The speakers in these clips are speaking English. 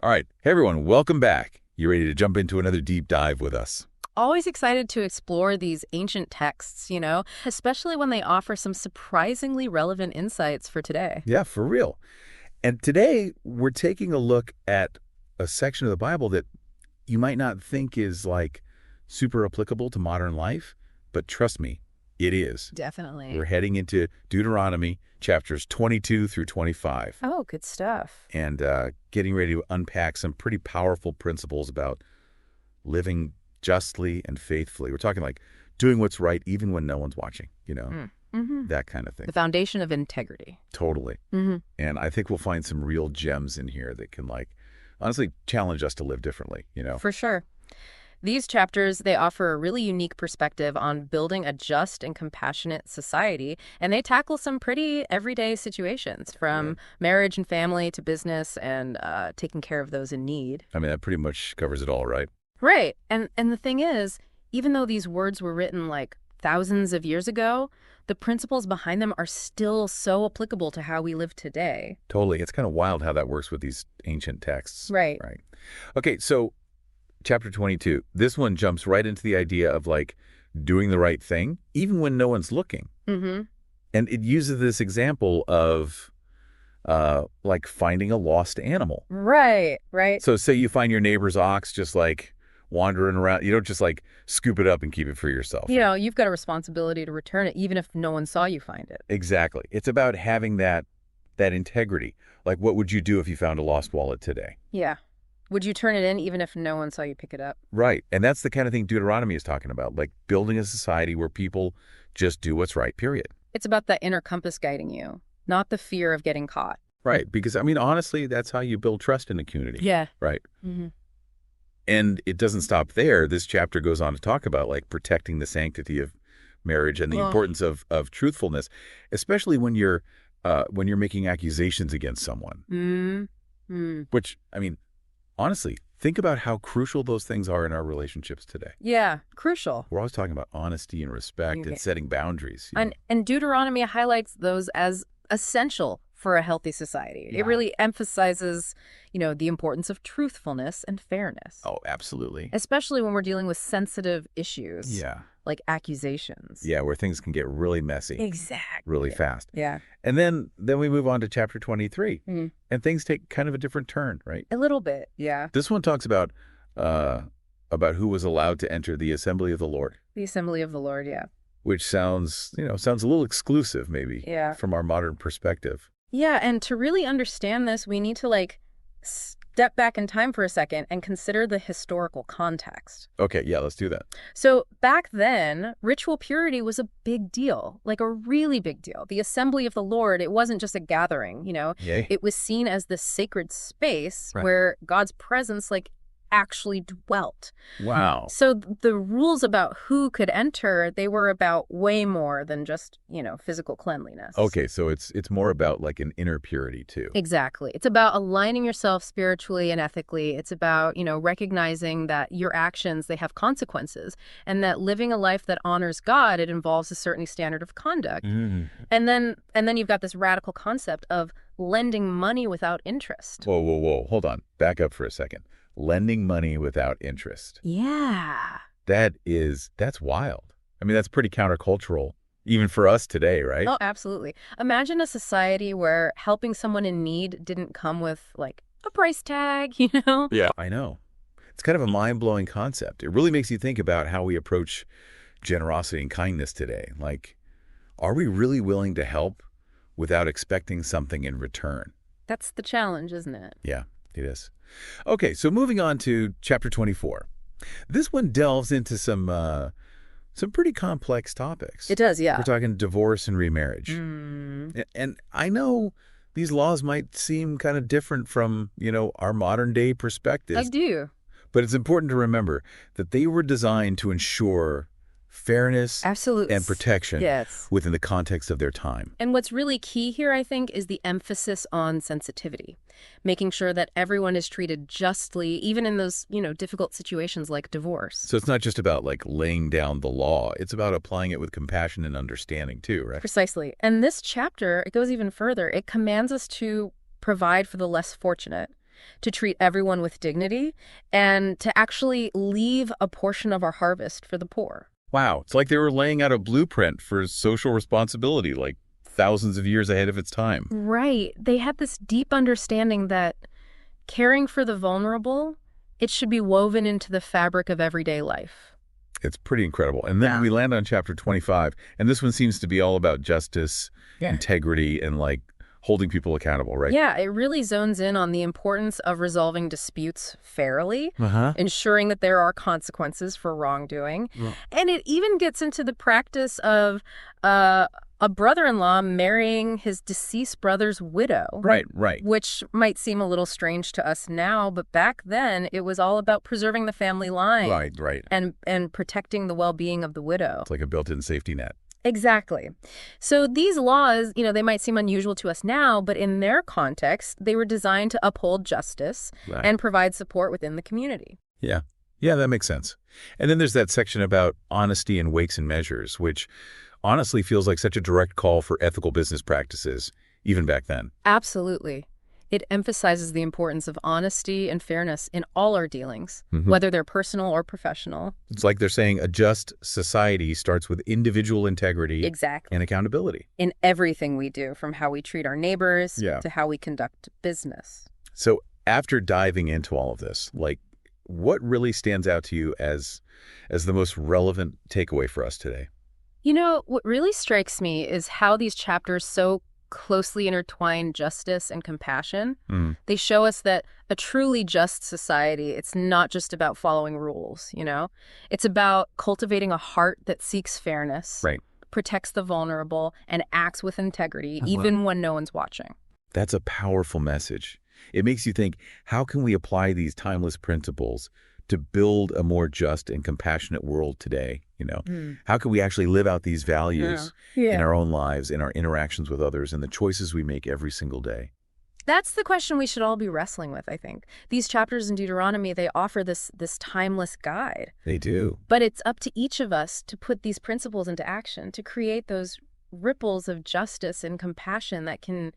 All right. Hey, everyone. Welcome back. You ready to jump into another deep dive with us? Always excited to explore these ancient texts, especially when they offer some surprisingly relevant insights for today. Yeah, for real. And today, we're taking a look at a section of the Bible that you might not think is like super applicable to modern life, but trust me, it is. Definitely. We're heading into Deuteronomy chapters 22 through 25 Oh, good stuff. and getting ready to unpack some pretty powerful principles about living justly and faithfully. We're talking like doing what's right even when no one's watching, that kind of thing. The foundation of integrity. Totally. And I think we'll find some real gems in here that can honestly challenge us to live differently, For sure. These chapters, they offer a really unique perspective on building a just and compassionate society, and they tackle some pretty everyday situations, from marriage and family to business and taking care of those in need. I mean, that pretty much covers it all, right? Right. And the thing is, even though these words were written like thousands of years ago, the principles behind them are still so applicable to how we live today. Totally. It's kind of wild how that works with these ancient texts. Right. Right. Okay, so chapter 22, this one jumps right into the idea of doing the right thing, even when no one's looking. Mm-hmm. And it uses this example of finding a lost animal. Right. So say you find your neighbor's ox just wandering around. You don't just scoop it up and keep it for yourself. You've got a responsibility to return it, even if no one saw you find it. Exactly. It's about having that integrity. Like, what would you do if you found a lost wallet today? Yeah. Would you turn it in even if no one saw you pick it up? Right. And that's the kind of thing Deuteronomy is talking about, like building a society where people just do what's right, period. It's about that inner compass guiding you, not the fear of getting caught. Right. Because, honestly, that's how you build trust in a community. Yeah. Right. Mm-hmm. And it doesn't stop there. This chapter goes on to talk about protecting the sanctity of marriage and the importance of truthfulness, especially when you're making accusations against someone. Mm-hmm. Which, honestly, think about how crucial those things are in our relationships today. Yeah, crucial. We're always talking about honesty and respect and setting boundaries. And Deuteronomy highlights those as essential for a healthy society. Yeah. It really emphasizes, the importance of truthfulness and fairness. Oh, absolutely. Especially when we're dealing with sensitive issues. Yeah. Like accusations. Yeah, where things can get really messy. Exactly. Really fast. Yeah. And then we move on to chapter 23. Mm. And things take kind of a different turn, right? A little bit, yeah. This one talks about who was allowed to enter the assembly of the Lord. The assembly of the Lord, yeah. Which sounds a little exclusive maybe from our modern perspective. Yeah, and to really understand this, we need to step back in time for a second and consider the historical context. Okay, yeah, let's do that. So back then, ritual purity was a big deal, like a really big deal. The assembly of the Lord, it wasn't just a gathering, Yay. It was seen as the sacred space where God's presence actually dwelt. Wow. So the rules about who could enter, they were about way more than just, physical cleanliness. Okay, so it's more about an inner purity too. Exactly. It's about aligning yourself spiritually and ethically. It's about, recognizing that your actions, they have consequences, and that living a life that honors God, it involves a certain standard of conduct. Mm. And then you've got this radical concept of lending money without interest. Whoa. Hold on. Back up for a second. Lending money without interest. Yeah. That's wild. That's pretty countercultural, even for us today, right? Oh, absolutely. Imagine a society where helping someone in need didn't come with, a price tag, Yeah. I know. It's kind of a mind-blowing concept. It really makes you think about how we approach generosity and kindness today. Are we really willing to help without expecting something in return? That's the challenge, isn't it? Yeah, it is. Okay, so moving on to chapter 24. This one delves into some pretty complex topics. It does, yeah. We're talking divorce and remarriage. And I know these laws might seem kind of different from, our modern day perspectives. I do. But it's important to remember that they were designed to ensure fairness Absolutely. and protection Yes. within the context of their time. And what's really key here, I think, is the emphasis on sensitivity, making sure that everyone is treated justly, even in those, difficult situations like divorce. So it's not just about laying down the law. It's about applying it with compassion and understanding too, right? Precisely. And this chapter, it goes even further. It commands us to provide for the less fortunate, to treat everyone with dignity, and to actually leave a portion of our harvest for the poor. Wow, it's like they were laying out a blueprint for social responsibility, like thousands of years ahead of its time. Right. They had this deep understanding that caring for the vulnerable, it should be woven into the fabric of everyday life. It's pretty incredible. And then we land on chapter 25, and this one seems to be all about justice, integrity, and like holding people accountable, right? Yeah, it really zones in on the importance of resolving disputes fairly, ensuring that there are consequences for wrongdoing. And it even gets into the practice of a brother-in-law marrying his deceased brother's widow. Right. Which might seem a little strange to us now, but back then it was all about preserving the family line. Right. And protecting the well-being of the widow. It's like a built-in safety net. Exactly. So these laws, they might seem unusual to us now, but in their context, they were designed to uphold justice and provide support within the community. Yeah, that makes sense. And then there's that section about honesty and weights and measures, which honestly feels like such a direct call for ethical business practices, even back then. Absolutely. It emphasizes the importance of honesty and fairness in all our dealings, whether they're personal or professional. It's like they're saying a just society starts with individual integrity and accountability. In everything we do, from how we treat our neighbors to how we conduct business. So after diving into all of this, like, what really stands out to you as the most relevant takeaway for us today? What really strikes me is how these chapters so closely intertwine justice and compassion. They show us that a truly just society, it's not just about following rules, It's about cultivating a heart that seeks fairness, protects the vulnerable, and acts with integrity, even when no one's watching. That's a powerful message. It makes you think, how can we apply these timeless principles to build a more just and compassionate world today? How can we actually live out these values in our own lives, in our interactions with others, and the choices we make every single day? That's the question we should all be wrestling with, I think. These chapters in Deuteronomy, they offer this timeless guide. They do. But it's up to each of us to put these principles into action, to create those ripples of justice and compassion that can,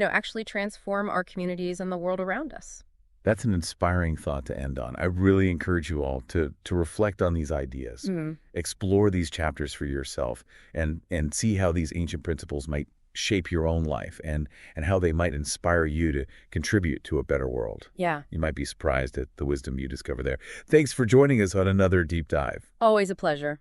actually transform our communities and the world around us. That's an inspiring thought to end on. I really encourage you all to reflect on these ideas, explore these chapters for yourself, and see how these ancient principles might shape your own life and how they might inspire you to contribute to a better world. Yeah. You might be surprised at the wisdom you discover there. Thanks for joining us on another Deep Dive. Always a pleasure.